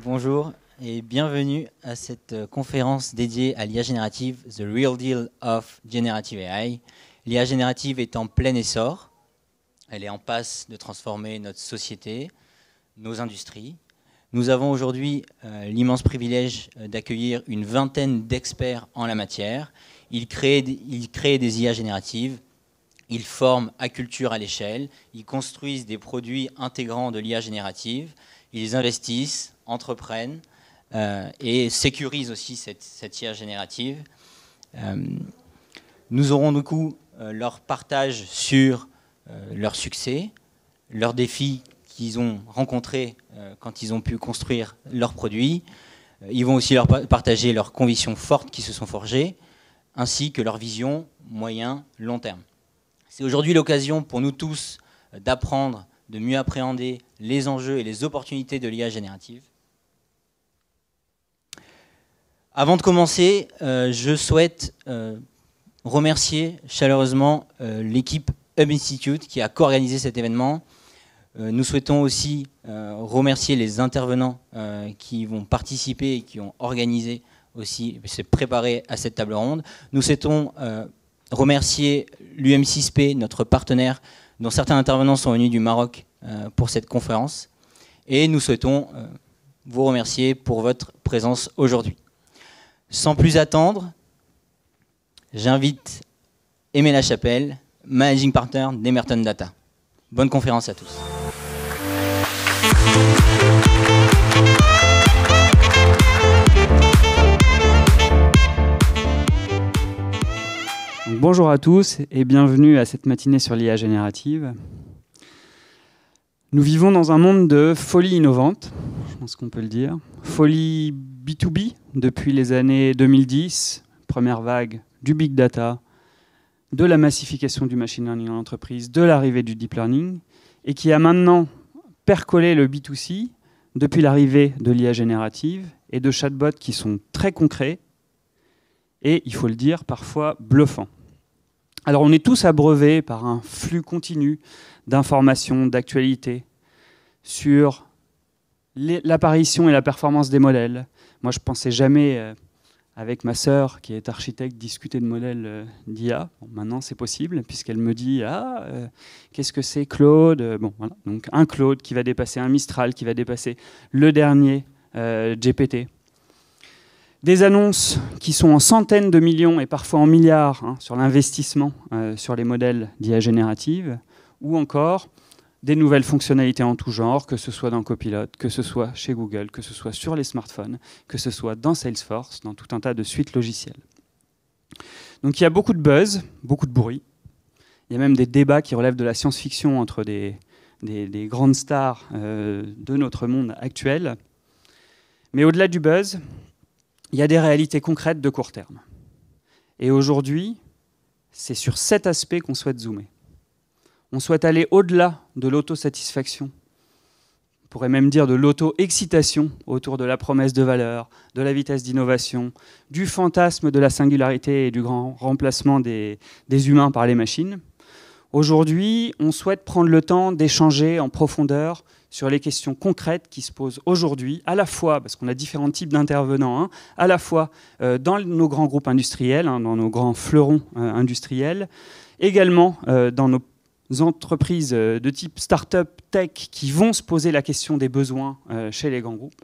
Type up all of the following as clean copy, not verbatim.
Bonjour et bienvenue à cette conférence dédiée à l'IA générative, The Real Deal of Generative AI. L'IA générative est en plein essor. Elle est en passe de transformer notre société, nos industries. Nous avons aujourd'hui l'immense privilège d'accueillir une vingtaine d'experts en la matière. Ils créent des IA génératives. Ils forment à culture à l'échelle. Ils construisent des produits intégrants de l'IA générative. Ils investissent, entreprennent et sécurisent aussi cette IA générative. Nous aurons du coup leur partage sur leur succès, leurs défis qu'ils ont rencontrés quand ils ont pu construire leurs produits. Ils vont aussi leur partager leurs convictions fortes qui se sont forgées, ainsi que leur vision moyen, long terme. C'est aujourd'hui l'occasion pour nous tous d'apprendre, de mieux appréhender les enjeux et les opportunités de l'IA générative. Avant de commencer, je souhaite remercier chaleureusement l'équipe Hub Institute qui a co-organisé cet événement. Nous souhaitons aussi remercier les intervenants qui vont participer et qui ont organisé aussi, se préparer à cette table ronde. Nous souhaitons remercier l'UM6P, notre partenaire, dont certains intervenants sont venus du Maroc pour cette conférence. Et nous souhaitons vous remercier pour votre présence aujourd'hui. Sans plus attendre, j'invite Aimé Lachapelle, Managing Partner d'Emerton Data. Bonne conférence à tous. Donc, bonjour à tous et bienvenue à cette matinée sur l'IA générative. Nous vivons dans un monde de folie innovante, je pense qu'on peut le dire. Folie B2B depuis les années 2010, première vague du big data, de la massification du machine learning en entreprise, de l'arrivée du deep learning, et qui a maintenant percolé le B2C depuis l'arrivée de l'IA générative et de chatbots qui sont très concrets et, il faut le dire, parfois bluffants. Alors on est tous abreuvés par un flux continu d'informations, d'actualités sur l'apparition et la performance des modèles. Moi je ne pensais jamais, avec ma sœur qui est architecte, discuter de modèles d'IA. Bon, maintenant c'est possible puisqu'elle me dit qu'est-ce que c'est Claude. Bon, voilà. Donc un Claude qui va dépasser un Mistral, qui va dépasser le dernier GPT. Des annonces qui sont en centaines de millions et parfois en milliards sur l'investissement sur les modèles d'IA générative, ou encore des nouvelles fonctionnalités en tout genre, que ce soit dans Copilot, que ce soit chez Google, que ce soit sur les smartphones, que ce soit dans Salesforce, dans tout un tas de suites logicielles. Donc il y a beaucoup de buzz, beaucoup de bruit. Il y a même des débats qui relèvent de la science-fiction entre des grandes stars de notre monde actuel. Mais au-delà du buzz, il y a des réalités concrètes de court terme. Et aujourd'hui, c'est sur cet aspect qu'on souhaite zoomer. On souhaite aller au-delà de l'autosatisfaction. On pourrait même dire de l'auto-excitation autour de la promesse de valeur, de la vitesse d'innovation, du fantasme de la singularité et du grand remplacement des humains par les machines. Aujourd'hui, on souhaite prendre le temps d'échanger en profondeur sur les questions concrètes qui se posent aujourd'hui, à la fois, parce qu'on a différents types d'intervenants, à la fois dans nos grands groupes industriels, dans nos grands fleurons industriels, également dans nos entreprises de type start-up tech qui vont se poser la question des besoins chez les grands groupes.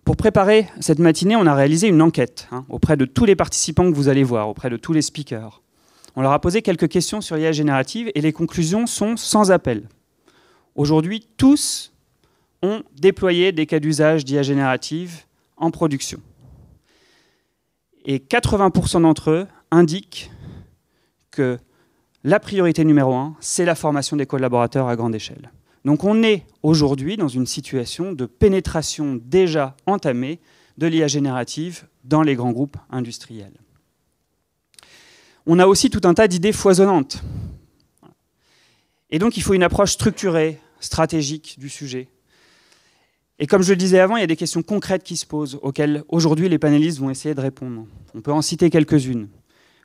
Pour préparer cette matinée, on a réalisé une enquête auprès de tous les participants que vous allez voir, auprès de tous les speakers. On leur a posé quelques questions sur l'IA générative et les conclusions sont sans appel. Aujourd'hui, tous ont déployé des cas d'usage d'IA générative en production. Et 80% d'entre eux indiquent que la priorité numéro 1, c'est la formation des collaborateurs à grande échelle. Donc on est aujourd'hui dans une situation de pénétration déjà entamée de l'IA générative dans les grands groupes industriels. On a aussi tout un tas d'idées foisonnantes. Et donc il faut une approche structurée, stratégique du sujet. Et comme je le disais avant, il y a des questions concrètes qui se posent, auxquelles aujourd'hui les panélistes vont essayer de répondre. On peut en citer quelques-unes.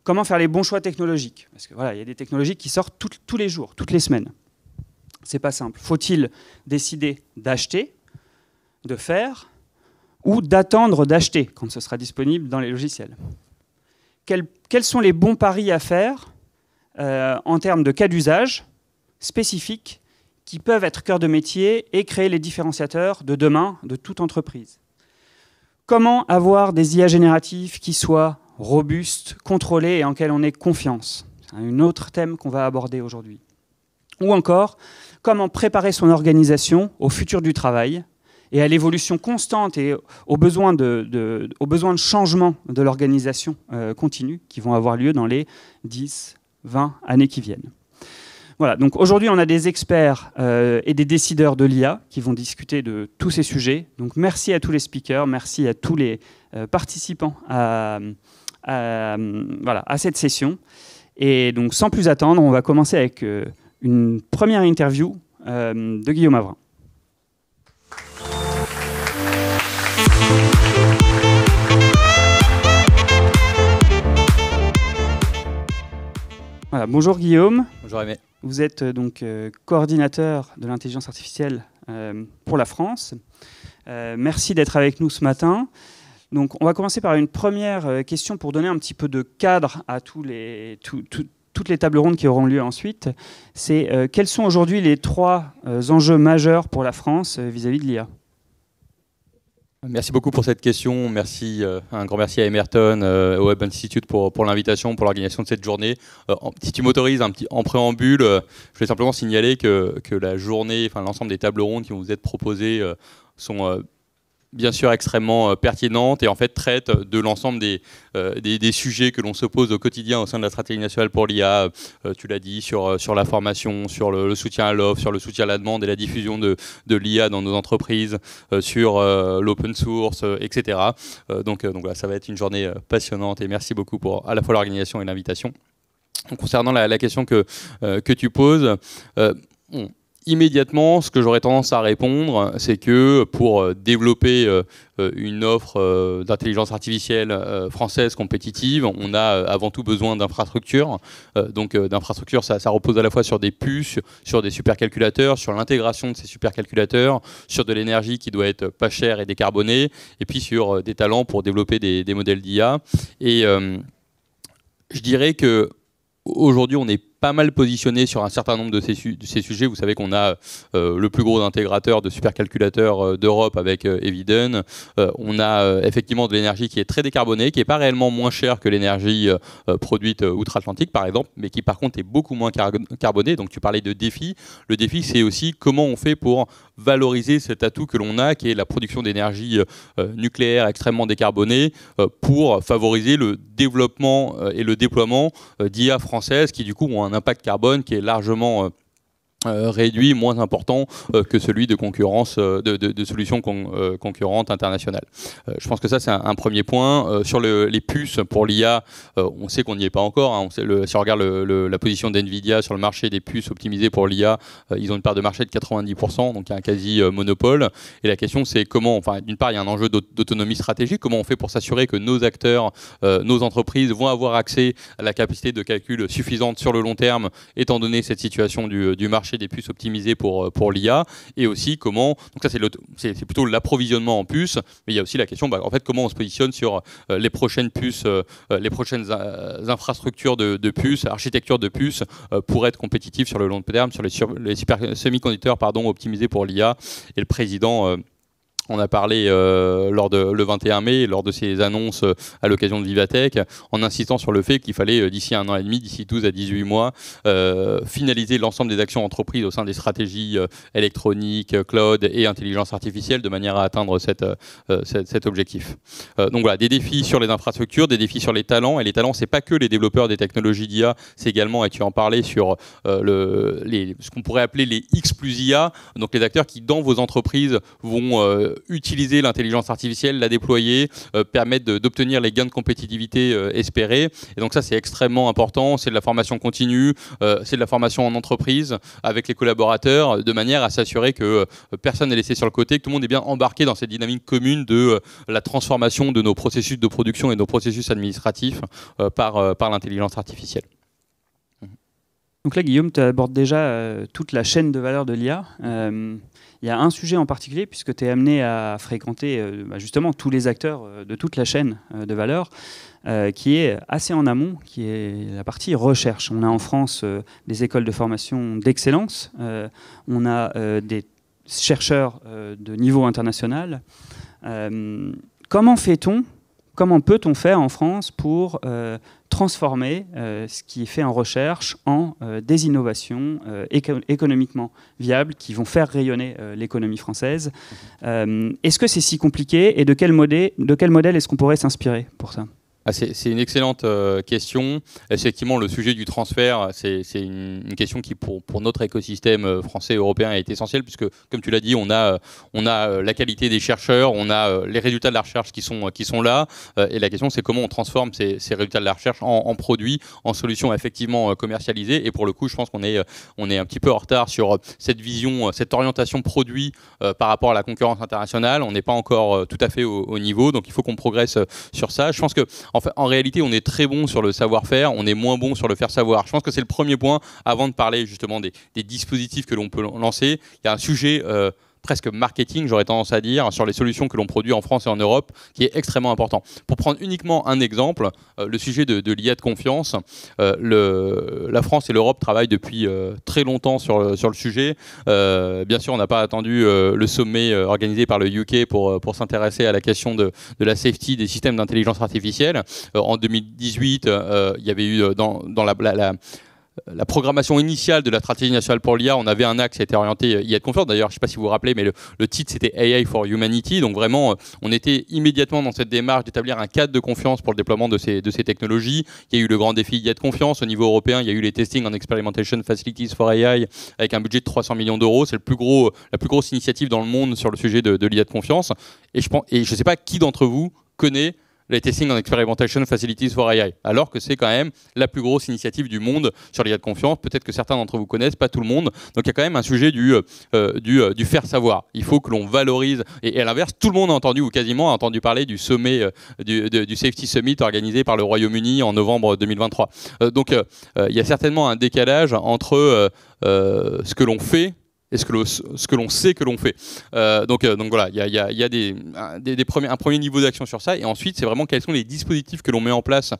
Comment faire les bons choix technologiques? Parce que voilà, il y a des technologies qui sortent tous les jours, toutes les semaines. C'est pas simple. Faut-il décider d'acheter, de faire ou d'attendre d'acheter quand ce sera disponible dans les logiciels. Quels sont les bons paris à faire en termes de cas d'usage spécifiques qui peuvent être cœur de métier et créer les différenciateurs de demain de toute entreprise? Comment avoir des IA génératives qui soient robustes, contrôlées et en lesquelles on ait confiance? C'est un autre thème qu'on va aborder aujourd'hui. Ou encore, comment préparer son organisation au futur du travail et à l'évolution constante et aux besoins de changement de l'organisation continue qui vont avoir lieu dans les 10, 20 années qui viennent. Voilà, donc aujourd'hui, on a des experts et des décideurs de l'IA qui vont discuter de tous ces sujets. Donc merci à tous les speakers, merci à tous les participants à cette session. Et donc sans plus attendre, on va commencer avec une première interview de Guillaume Avrin. Voilà, bonjour Guillaume. Bonjour Aimé. Vous êtes donc coordinateur de l'intelligence artificielle pour la France. Merci d'être avec nous ce matin. Donc, on va commencer par une première question pour donner un petit peu de cadre à toutes les tables rondes qui auront lieu ensuite. C'est quels sont aujourd'hui les 3 enjeux majeurs pour la France vis-à-vis de l'IA ? Merci beaucoup pour cette question. Merci, un grand merci à Emerton, au Web Institute pour l'invitation, pour l'organisation de cette journée. Si tu m'autorises en préambule, je voulais simplement signaler que la journée, enfin l'ensemble des tables rondes qui vont vous être proposées sont bien sûr extrêmement pertinente et en fait traite de l'ensemble des sujets que l'on se pose au quotidien au sein de la stratégie nationale pour l'IA. Tu l'as dit, sur la formation, sur le soutien à l'offre, sur le soutien à la demande et la diffusion de l'IA dans nos entreprises, sur l'open source, etc. Donc voilà, ça va être une journée passionnante et merci beaucoup pour à la fois l'organisation et l'invitation. Concernant la question que tu poses, immédiatement, ce que j'aurais tendance à répondre, c'est que pour développer une offre d'intelligence artificielle française compétitive, on a avant tout besoin d'infrastructures. Donc d'infrastructures, ça repose à la fois sur des puces, sur des supercalculateurs, sur l'intégration de ces supercalculateurs, sur de l'énergie qui doit être pas chère et décarbonée, et puis sur des talents pour développer des modèles d'IA. Et je dirais que aujourd'hui, on est pas mal positionné sur un certain nombre de ces sujets. Vous savez qu'on a le plus gros intégrateur de supercalculateurs d'Europe avec Eviden. On a effectivement de l'énergie qui est très décarbonée, qui n'est pas réellement moins chère que l'énergie produite outre-Atlantique, par exemple, mais qui par contre est beaucoup moins carbonée. Donc tu parlais de défi. Le défi, c'est aussi comment on fait pour valoriser cet atout que l'on a, qui est la production d'énergie nucléaire extrêmement décarbonée, pour favoriser le développement et le déploiement d'IA françaises qui du coup ont un impact carbone qui est largement réduit, moins important que celui de concurrence de solutions concurrentes internationales. Je pense que ça c'est un premier point. Sur les puces pour l'IA, on sait qu'on n'y est pas encore. Hein. Si on regarde la position d'NVIDIA sur le marché des puces optimisées pour l'IA, ils ont une part de marché de 90%, donc il y a un quasi monopole. Et la question c'est comment, enfin d'une part il y a un enjeu d'autonomie stratégique, comment on fait pour s'assurer que nos acteurs, nos entreprises vont avoir accès à la capacité de calcul suffisante sur le long terme, étant donné cette situation du marché des puces optimisées pour l'IA, et aussi comment, donc ça c'est plutôt l'approvisionnement en puces, mais il y a aussi la question en fait comment on se positionne sur les prochaines puces, les prochaines infrastructures de puces, architecture de puces pour être compétitifs sur le long terme, sur les semi-conducteurs optimisés pour l'IA. Et le président on a parlé le 21 mai, lors de ses annonces à l'occasion de Vivatech, en insistant sur le fait qu'il fallait, d'ici 1 an et demi, d'ici 12 à 18 mois, finaliser l'ensemble des actions entreprises au sein des stratégies électroniques, cloud et intelligence artificielle, de manière à atteindre cet objectif. Donc voilà, des défis sur les infrastructures, des défis sur les talents. Et les talents, c'est pas que les développeurs des technologies d'IA, c'est également, et tu en parlais, sur ce qu'on pourrait appeler les X plus IA, donc les acteurs qui, dans vos entreprises, vont utiliser l'intelligence artificielle, la déployer, permettre d'obtenir les gains de compétitivité espérés. Et donc ça, c'est extrêmement important. C'est de la formation continue, c'est de la formation en entreprise avec les collaborateurs, de manière à s'assurer que personne n'est laissé sur le côté, que tout le monde est bien embarqué dans cette dynamique commune de la transformation de nos processus de production et de nos processus administratifs par l'intelligence artificielle. Donc là, Guillaume, tu abordes déjà toute la chaîne de valeur de l'IA. Il y a un sujet en particulier, puisque tu es amené à fréquenter justement tous les acteurs de toute la chaîne de valeur, qui est assez en amont, qui est la partie recherche. On a en France des écoles de formation d'excellence, on a des chercheurs de niveau international. Comment peut-on faire en France pour transformer ce qui est fait en recherche en des innovations économiquement viables qui vont faire rayonner l'économie française? Est-ce que c'est si compliqué et de quel modèle est-ce qu'on pourrait s'inspirer pour ça? C'est une excellente question. Effectivement, le sujet du transfert, c'est une question qui, pour notre écosystème français et européen, est essentielle, puisque, comme tu l'as dit, on a la qualité des chercheurs, on a les résultats de la recherche qui sont là, et la question, c'est comment on transforme ces résultats de la recherche en produits, en solutions effectivement commercialisées. Et pour le coup, je pense qu'on est un petit peu en retard sur cette vision, cette orientation produit par rapport à la concurrence internationale. On n'est pas encore tout à fait au niveau, donc il faut qu'on progresse sur ça. Je pense que en réalité, on est très bon sur le savoir-faire, on est moins bon sur le faire savoir. Je pense que c'est le premier point, avant de parler justement des dispositifs que l'on peut lancer. Il y a un sujet presque marketing, j'aurais tendance à dire, sur les solutions que l'on produit en France et en Europe, qui est extrêmement important. Pour prendre uniquement un exemple, le sujet de l'IA de confiance, la France et l'Europe travaillent depuis très longtemps sur le sujet. Bien sûr, on n'a pas attendu le sommet organisé par le UK pour s'intéresser à la question de la safety des systèmes d'intelligence artificielle. En 2018, il y avait eu dans la programmation initiale de la stratégie nationale pour l'IA, on avait un axe qui était orienté IA de confiance. D'ailleurs, je ne sais pas si vous vous rappelez, mais le titre, c'était AI for Humanity. Donc vraiment, on était immédiatement dans cette démarche d'établir un cadre de confiance pour le déploiement de ces technologies. Il y a eu le grand défi IA de confiance. Au niveau européen, il y a eu les Testing and Experimentation Facilities for AI avec un budget de 300 millions d'euros. C'est la plus grosse initiative dans le monde sur le sujet de l'IA de confiance. Et je ne sais pas qui d'entre vous connaît les Testing and Experimentation Facilities for AI, alors que c'est quand même la plus grosse initiative du monde sur l'IA de confiance. Peut-être que certains d'entre vous connaissent, pas tout le monde. Donc il y a quand même un sujet du faire savoir. Il faut que l'on valorise. Et à l'inverse, tout le monde a entendu, ou quasiment a entendu parler du sommet, du Safety Summit organisé par le Royaume-Uni en novembre 2023. Donc il y a certainement un décalage entre ce que l'on fait et ce que l'on sait que l'on fait. Donc voilà, il y a un premier niveau d'action sur ça, et ensuite c'est vraiment quels sont les dispositifs que l'on met en place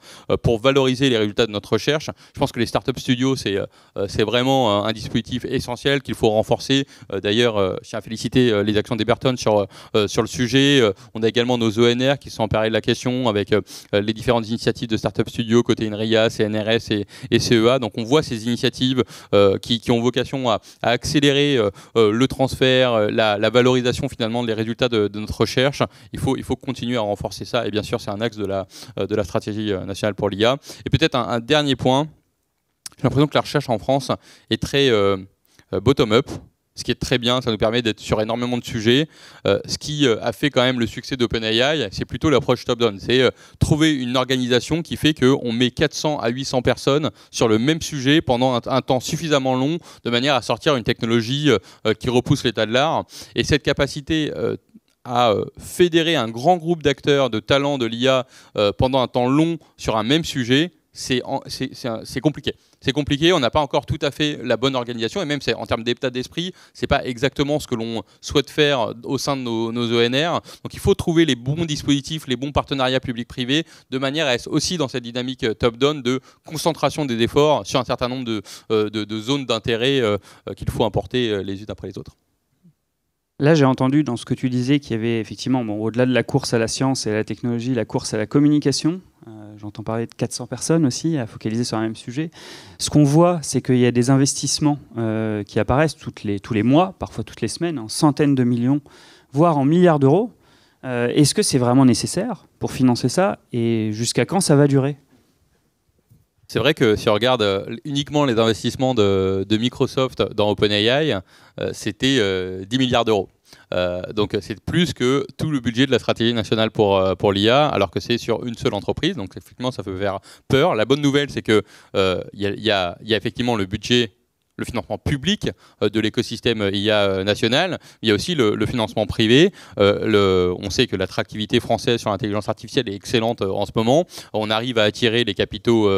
pour valoriser les résultats de notre recherche. Je pense que les startup studios, c'est vraiment un dispositif essentiel qu'il faut renforcer. D'ailleurs, je tiens à féliciter les actions d'Eberton sur le sujet. On a également nos ONR qui sont emparés de la question avec les différentes initiatives de startup studios côté INRIA, CNRS et CEA. Donc on voit ces initiatives qui ont vocation à accélérer le transfert, la valorisation finalement des résultats de notre recherche. Il faut continuer à renforcer ça, et bien sûr c'est un axe de la stratégie nationale pour l'IA. Et peut-être un dernier point, j'ai l'impression que la recherche en France est très bottom-up, ce qui est très bien, ça nous permet d'être sur énormément de sujets. Ce qui a fait quand même le succès d'OpenAI, c'est plutôt l'approche top-down. C'est trouver une organisation qui fait qu'on met 400 à 800 personnes sur le même sujet pendant un temps suffisamment long, de manière à sortir une technologie qui repousse l'état de l'art. Et cette capacité à fédérer un grand groupe d'acteurs, de talents de l'IA pendant un temps long sur un même sujet, c'est compliqué. C'est compliqué, on n'a pas encore tout à fait la bonne organisation, et même en termes d'état d'esprit, c'est pas exactement ce que l'on souhaite faire au sein de nos ONR. Donc il faut trouver les bons dispositifs, les bons partenariats publics-privés, de manière à être aussi dans cette dynamique top-down de concentration des efforts sur un certain nombre de zones d'intérêt qu'il faut importer les unes après les autres. Là, j'ai entendu dans ce que tu disais qu'il y avait effectivement, au-delà de la course à la science et à la technologie, la course à la communication. J'entends parler de 400 personnes aussi à focaliser sur un même sujet. Ce qu'on voit, c'est qu'il y a des investissements qui apparaissent tous les mois, parfois toutes les semaines, en centaines de millions, voire en milliards d'euros. Est-ce que c'est vraiment nécessaire pour financer ça, et jusqu'à quand ça va durer ? C'est vrai que si on regarde uniquement les investissements de Microsoft dans OpenAI, c'était 10 milliards d'euros. Donc c'est plus que tout le budget de la stratégie nationale pour l'IA, alors que c'est sur une seule entreprise. Donc effectivement, ça peut faire peur. La bonne nouvelle, c'est que y a effectivement le budget le financement public de l'écosystème IA national. Il y a aussi le financement privé. On sait que l'attractivité française sur l'intelligence artificielle est excellente en ce moment. On arrive à attirer les capitaux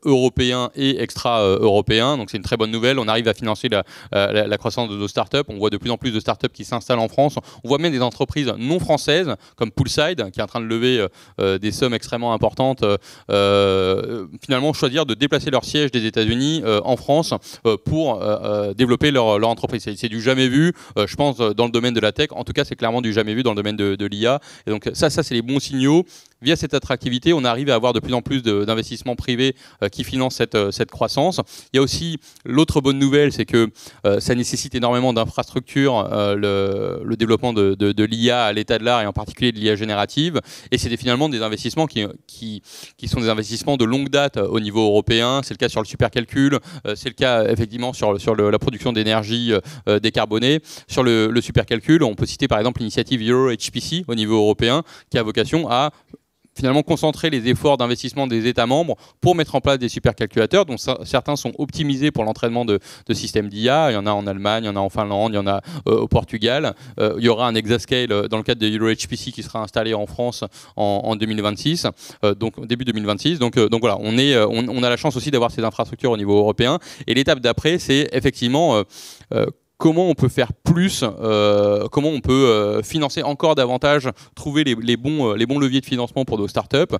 européens et extra-européens, donc c'est une très bonne nouvelle. On arrive à financer la croissance de nos startups. On voit de plus en plus de startups qui s'installent en France. On voit même des entreprises non françaises comme Poolside qui est en train de lever des sommes extrêmement importantes, finalement choisir de déplacer leur siège des États-Unis en France pour développer leur entreprise. C'est du jamais vu, je pense, dans le domaine de la tech. En tout cas, c'est clairement du jamais vu dans le domaine de l'IA. Et donc ça c'est les bons signaux. Via cette attractivité, on arrive à avoir de plus en plus d'investissements privés qui financent cette croissance. Il y a aussi l'autre bonne nouvelle, c'est que ça nécessite énormément d'infrastructures, le développement de l'IA à l'état de l'art et en particulier de l'IA générative. Et c'est finalement des investissements qui sont des investissements de longue date au niveau européen. C'est le cas sur le supercalcul, c'est le cas effectivement sur la production d'énergie décarbonée. Sur le supercalcul, on peut citer par exemple l'initiative EuroHPC au niveau européen qui a vocation à finalement concentrer les efforts d'investissement des États membres pour mettre en place des supercalculateurs dont certains sont optimisés pour l'entraînement de systèmes d'IA. Il y en a en Allemagne, il y en a en Finlande, il y en a au Portugal. Il y aura un exascale dans le cadre de EuroHPC qui sera installé en France en 2026, donc début 2026. Donc voilà, on a la chance aussi d'avoir ces infrastructures au niveau européen. Et l'étape d'après, c'est effectivement comment on peut faire plus, comment on peut financer encore davantage, trouver les bons leviers de financement pour nos startups.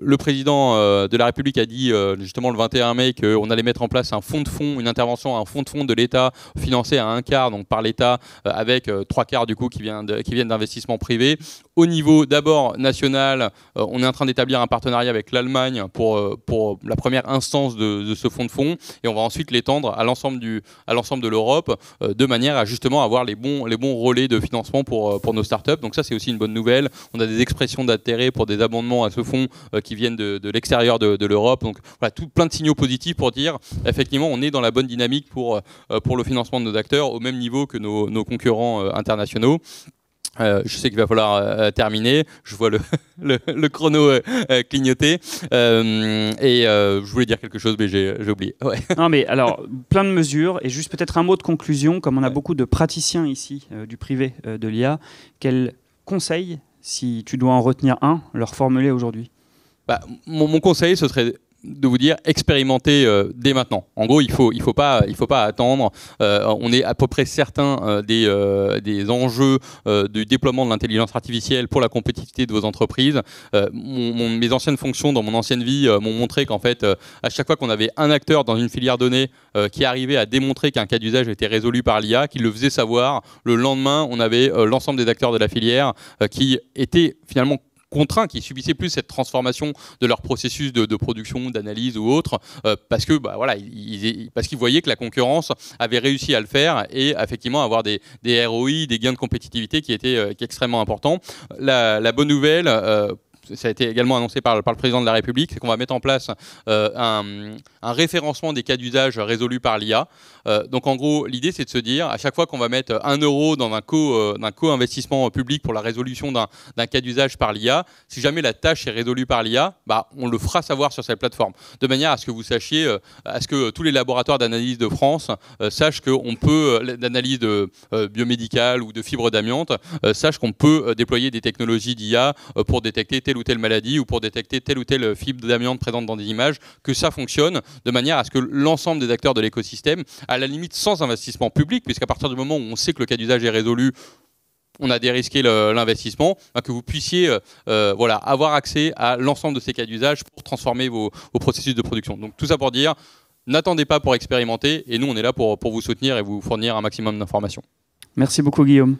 Le président de la République a dit justement le 21 mai qu'on allait mettre en place un fonds de fonds, une intervention à un fonds de fonds de l'État financé à 1/4 donc par l'État avec 3/4 du coup qui viennent d'investissements privés. Au niveau d'abord national, on est en train d'établir un partenariat avec l'Allemagne pour la première instance de ce fonds de fonds et on va ensuite l'étendre à l'ensemble de l'Europe de manière à justement avoir les bons relais de financement pour nos startups. Donc ça c'est aussi une bonne nouvelle. On a des expressions d'intérêt pour des abondements à ce fonds qui viennent de l'extérieur de l'Europe. Donc voilà, plein de signaux positifs pour dire effectivement on est dans la bonne dynamique pour le financement de nos acteurs au même niveau que nos concurrents internationaux. Je sais qu'il va falloir terminer. Je vois le chrono clignoter. Je voulais dire quelque chose, mais j'ai oublié. Ouais. Non, mais alors, plein de mesures. Et juste peut-être un mot de conclusion. Comme on a beaucoup de praticiens ici du privé de l'IA, quel conseil, si tu dois en retenir un, leur formuler aujourd'hui ? Mon conseil, ce serait de vous dire expérimenter dès maintenant. En gros, il faut pas attendre. On est à peu près certain des enjeux du déploiement de l'intelligence artificielle pour la compétitivité de vos entreprises. Mes anciennes fonctions dans mon ancienne vie m'ont montré qu'en fait, à chaque fois qu'on avait un acteur dans une filière donnée qui arrivait à démontrer qu'un cas d'usage était résolu par l'IA, qui le faisait savoir, le lendemain, on avait l'ensemble des acteurs de la filière qui étaient finalement contraints, qui subissaient plus cette transformation de leur processus de production, d'analyse ou autre, parce que parce qu'ils voyaient que la concurrence avait réussi à le faire et effectivement avoir des ROI, des gains de compétitivité qui étaient extrêmement importants. La bonne nouvelle, ça a été également annoncé par le président de la République, c'est qu'on va mettre en place un référencement des cas d'usage résolus par l'IA. Donc en gros, l'idée c'est de se dire, à chaque fois qu'on va mettre 1 euro dans un co-investissement public pour la résolution d'un cas d'usage par l'IA, si jamais la tâche est résolue par l'IA, on le fera savoir sur cette plateforme, de manière à ce que vous sachiez, à ce que tous les laboratoires d'analyse de France sachent qu'on peut, d'analyse biomédicale ou de fibres d'amiante, sachent qu'on peut déployer des technologies d'IA pour détecter telle ou telle maladie ou pour détecter telle ou telle fibre d'amiante présente dans des images, que ça fonctionne de manière à ce que l'ensemble des acteurs de l'écosystème, à la limite sans investissement public, puisqu'à partir du moment où on sait que le cas d'usage est résolu, on a dérisqué l'investissement, que vous puissiez avoir accès à l'ensemble de ces cas d'usage pour transformer vos processus de production. Donc tout ça pour dire, n'attendez pas pour expérimenter, et nous on est là pour vous soutenir et vous fournir un maximum d'informations. Merci beaucoup Guillaume.